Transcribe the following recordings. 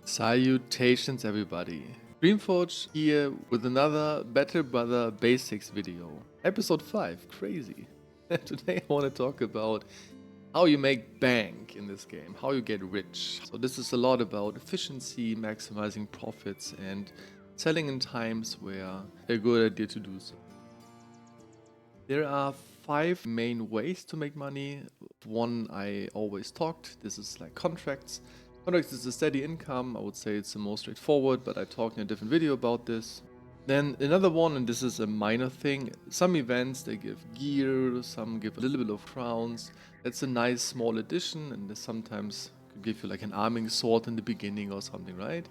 Salutations everybody. Dreamforge here with another Battle Brother Basics video. Episode 5, crazy. Today I want to talk about how you make bank in this game, how you get rich. So this is a lot about efficiency, maximizing profits and selling in times where a good idea to do so. There are 5 main ways to make money. One I always talked, this is like contracts. Contracts is a steady income. I would say it's the most straightforward, but I talked in a different video about this. Then another one, and this is a minor thing, some events they give gear, some give a little bit of crowns. That's a nice small addition, and this sometimes could give you like an arming sword in the beginning or something, right?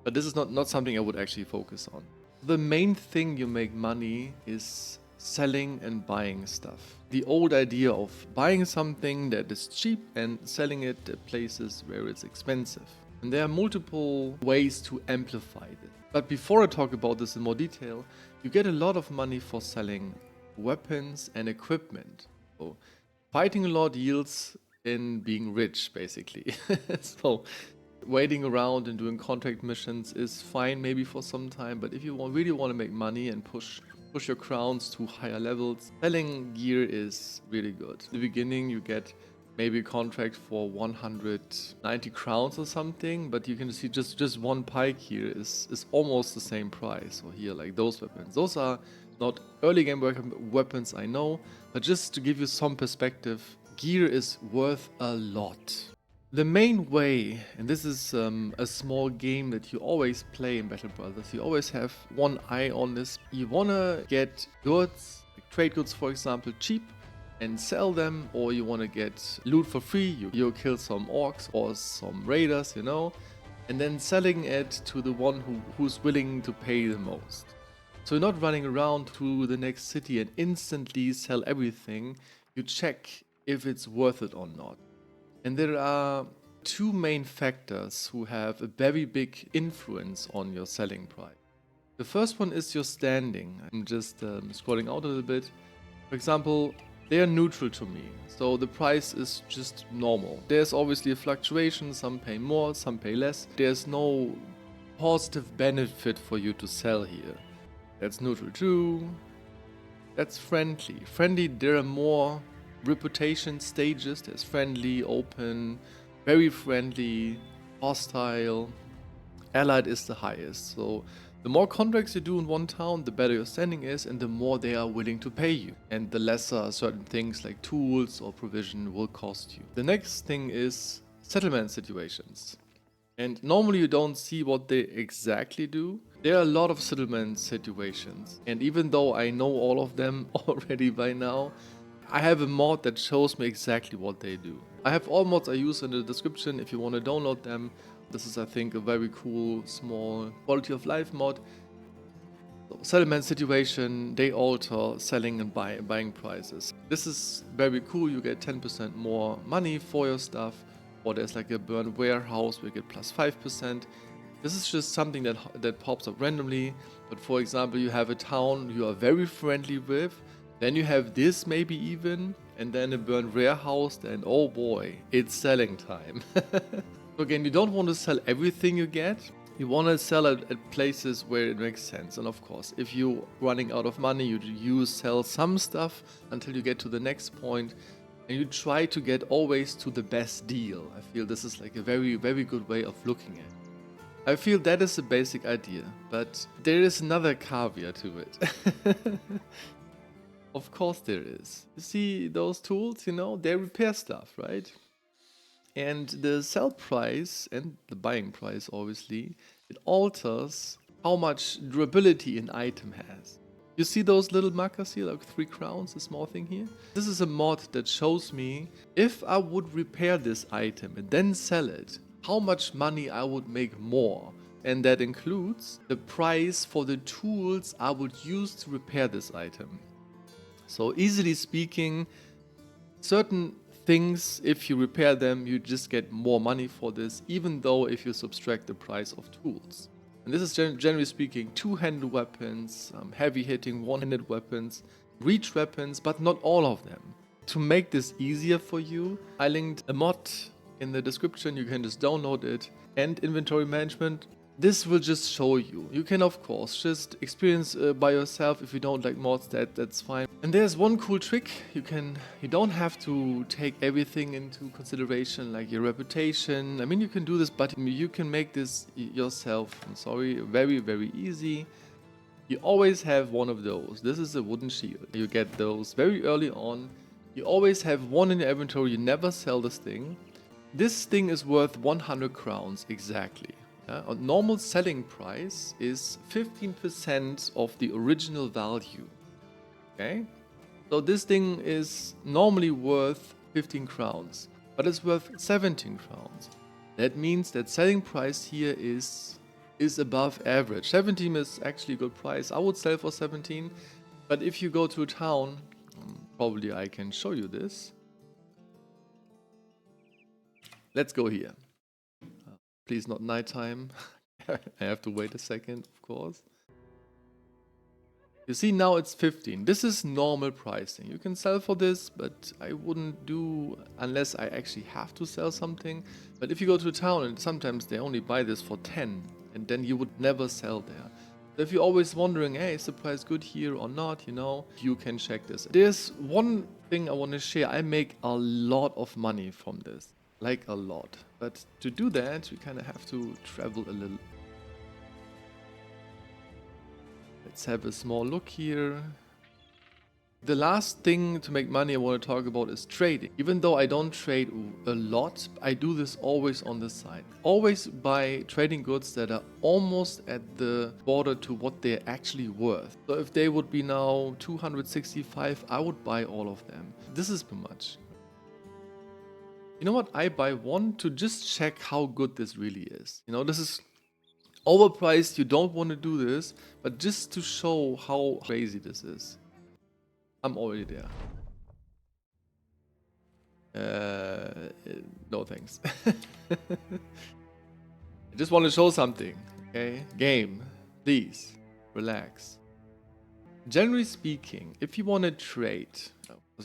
But this is not something I would actually focus on. The main thing you make money is selling and buying stuff. The old idea of buying something that is cheap and selling it at places where it's expensive. And there are multiple ways to amplify this. But before I talk about this in more detail, you get a lot of money for selling weapons and equipment. So fighting a lot yields in being rich, basically. So waiting around and doing contract missions is fine maybe for some time, but if you really want to make money and push your crowns to higher levels, selling gear is really good. In the beginning you get maybe a contract for 190 crowns or something, but you can see just one pike here is almost the same price. So here, like those weapons, those are not early game weapons, I know, but just to give you some perspective, gear is worth a lot. The main way, and this is a small game that you always play in Battle Brothers, you always have one eye on this. You wanna get goods, like trade goods for example, cheap and sell them, or you wanna get loot for free, you kill some orcs or some raiders, you know, and then selling it to the one who's willing to pay the most. So you're not running around to the next city and instantly sell everything, you check if it's worth it or not. And there are 2 main factors who have a very big influence on your selling price. The first one is your standing. I'm just scrolling out a little bit. For example, they are neutral to me, so the price is just normal. There's obviously a fluctuation, some pay more, some pay less. There's no positive benefit for you to sell here. That's neutral too. That's friendly. Friendly, there are more reputation stages. There's friendly, open, very friendly, hostile. Allied is the highest. So the more contracts you do in one town, the better your standing is and the more they are willing to pay you. And the lesser certain things like tools or provision will cost you. The next thing is settlement situations. And normally you don't see what they exactly do. There are a lot of settlement situations. And even though I know all of them already by now, I have a mod that shows me exactly what they do. I have all mods I use in the description if you want to download them. This is, I think, a very cool, small quality of life mod. So, settlement situation, they alter selling and buying prices. This is very cool, you get 10% more money for your stuff. Or there's like a burn warehouse where you get plus 5%. This is just something that pops up randomly. But for example, you have a town you are very friendly with. Then you have this maybe even, and then a burned warehouse, and oh boy, it's selling time. So again, you don't want to sell everything you get. You want to sell at places where it makes sense. And of course, if you're running out of money, you sell some stuff until you get to the next point, and you try to get always to the best deal. I feel this is like a very, very good way of looking at it. I feel that is the basic idea, but there is another caveat to it. Of course there is. You see those tools, you know, they repair stuff, right? And the sell price and the buying price, obviously, it alters how much durability an item has. You see those little markers here, like 3 crowns, a small thing here? This is a mod that shows me if I would repair this item and then sell it, how much money I would make more. And that includes the price for the tools I would use to repair this item. So easily speaking, certain things, if you repair them, you just get more money for this, even though if you subtract the price of tools. And this is generally speaking 2-handed weapons, heavy hitting 1-handed weapons, reach weapons, but not all of them. To make this easier for you, I linked a mod in the description. You can just download it. And inventory management, this will just show you. You can of course just experience by yourself. If you don't like mods, that's fine. And there's one cool trick. You don't have to take everything into consideration, like your reputation. I mean, you can do this, but you can make this yourself. I'm sorry, very, very easy. You always have one of those. This is a wooden shield. You get those very early on. You always have one in your inventory. You never sell this thing. This thing is worth 100 crowns exactly. A normal selling price is 15% of the original value. Okay? So this thing is normally worth 15 crowns, but it's worth 17 crowns. That means that selling price here is above average. 17 is actually a good price. I would sell for 17, but if you go to a town, probably I can show you this. Let's go here. Please not nighttime. I have to wait a second, of course. You see, now it's 15. This is normal pricing. You can sell for this, but I wouldn't do unless I actually have to sell something. But if you go to a town and sometimes they only buy this for 10, and then you would never sell there. So if you're always wondering, hey, is the price good here or not, you can check this. There's one thing I want to share. I make a lot of money from this. Like a lot. But to do that, we kind of have to travel a little. Let's have a small look here. The last thing to make money I want to talk about is trading. Even though I don't trade a lot, I do this always on the side. Always buy trading goods that are almost at the border to what they're actually worth. So if they would be now 265, I would buy all of them. This is too much. You know what? I buy one to just check how good this really is. This is overpriced. You don't want to do this, but just to show how crazy this is. I'm already there. No thanks. I just want to show something. Okay? Game. Please. Relax. Generally speaking, if you want to trade,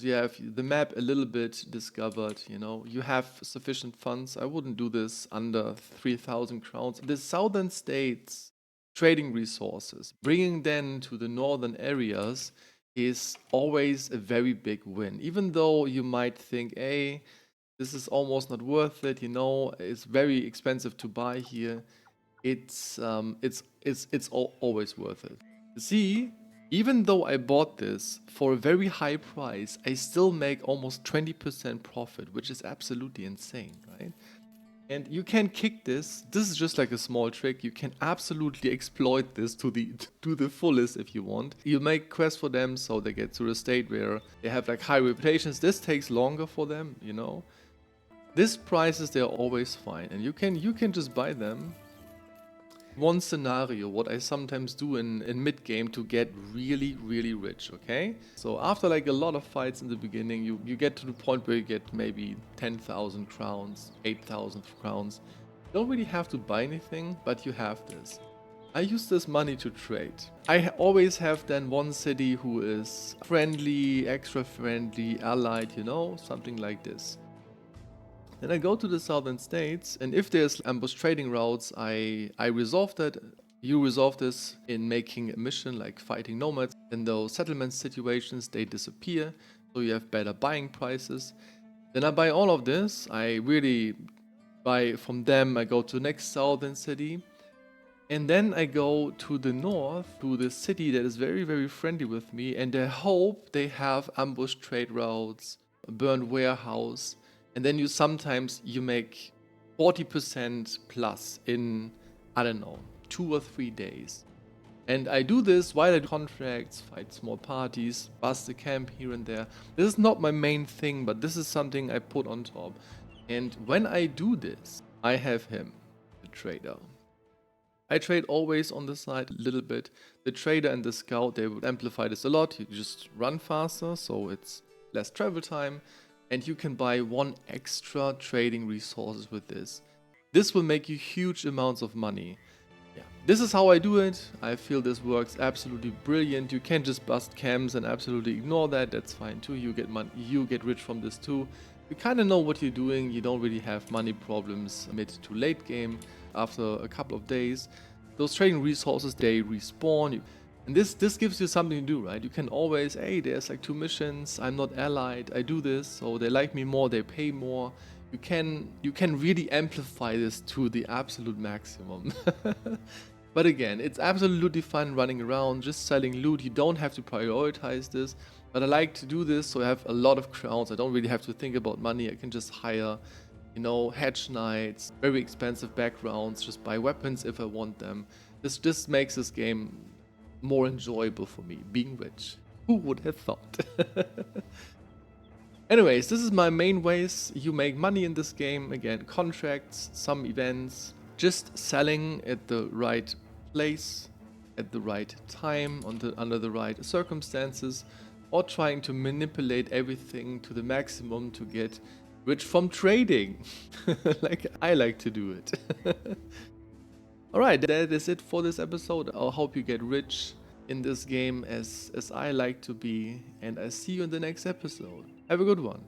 you have the map a little bit discovered, you have sufficient funds. I wouldn't do this under 3,000 crowns. The southern states trading resources, bringing them to the northern areas is always a very big win. Even though you might think, hey, this is almost not worth it, it's very expensive to buy here. It's always worth it. See, even though I bought this for a very high price, I still make almost 20% profit, which is absolutely insane, right? And you can kick this. This is just like a small trick. You can absolutely exploit this to the fullest if you want. You make quests for them so they get to a state where they have like high reputations. This takes longer for them, These prices, they're always fine, and you can just buy them. One scenario, what I sometimes do in mid-game to get really, really rich, okay? So after like a lot of fights in the beginning, you get to the point where you get maybe 10,000 crowns, 8,000 crowns. You don't really have to buy anything, but you have this. I use this money to trade. I always have then one city who is friendly, extra friendly, allied, something like this. Then I go to the southern states, and if there's ambush trading routes, I resolve that. You resolve this in making a mission like fighting nomads. In those settlement situations, they disappear, so you have better buying prices. Then I buy all of this. I really buy from them. I go to the next southern city, and then I go to the north, to the city that is very, very friendly with me, and I hope they have ambush trade routes, a burned warehouse. And then you make 40% plus in, I don't know, 2 or 3 days. And I do this while I do contracts, fight small parties, bust a camp here and there. This is not my main thing, but this is something I put on top. And when I do this, I have him, the trader. I trade always on the side a little bit. The trader and the scout, they would amplify this a lot. You just run faster, so it's less travel time. And you can buy 1 extra trading resources with this. This will make you huge amounts of money. Yeah, this is how I do it. I feel this works absolutely brilliant. You can't just bust camps and absolutely ignore that. That's fine too. You get money, you get rich from this too. you kind of know what you're doing. You don't really have money problems mid to late game. After a couple of days, those trading resources, they respawn. And this gives you something to do, right? You can always, hey, there's like 2 missions, I'm not allied, I do this, so they like me more, they pay more. You can really amplify this to the absolute maximum. But again, it's absolutely fun running around, just selling loot. You don't have to prioritize this, but I like to do this so I have a lot of crowns. I don't really have to think about money. I can just hire, you know, hedge knights, very expensive backgrounds, just buy weapons if I want them. This just makes this game more enjoyable for me, being rich. Who would have thought? Anyways, this is my main ways you make money in this game. Again, contracts, some events, just selling at the right place, at the right time, under the right circumstances, or trying to manipulate everything to the maximum to get rich from trading, like I like to do it. Alright, that is it for this episode. I hope you get rich in this game as I like to be, and I see you in the next episode. Have a good one.